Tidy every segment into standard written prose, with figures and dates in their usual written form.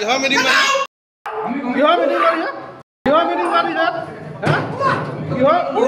কিহৰ মিটিং মাৰিছে? কিহৰ মিটিং মাৰিছে? কিহৰ মিটিং?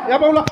ইয়াৰ পৰা ওলা।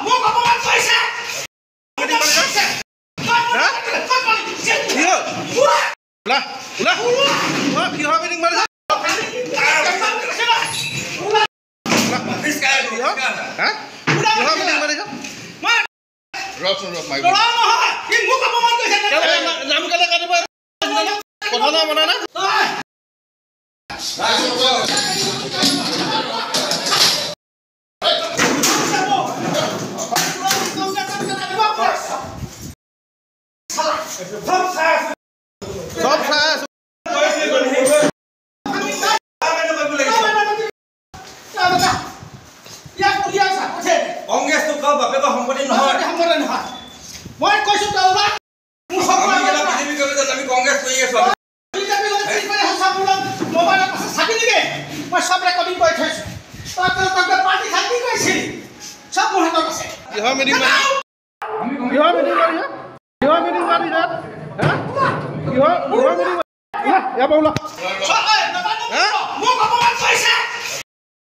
মোক অপমান কৰিছে।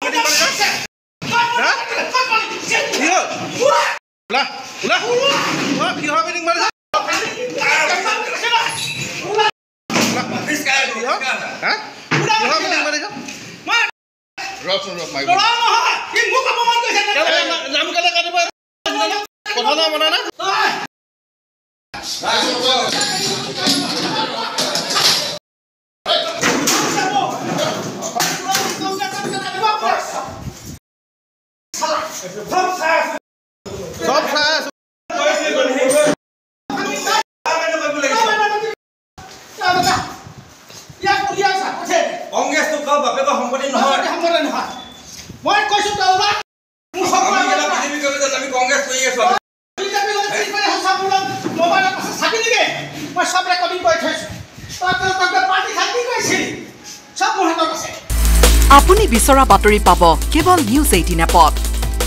মিটিং মাৰিছে? ওলা ওলা। কিহৰ মিটিং মাৰিছে? আপুনি বিচৰা বাতৰি পাব কেৱল নিউজ 18 এপত।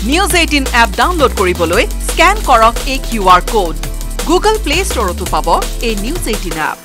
নিউজ 18 এপ ডাউনলোড কৰিবলৈ স্ক্যান কৰক এই QR কোড। গুগল প্লে ষ্টৰতো পাব এই নিউজ 18 এপ।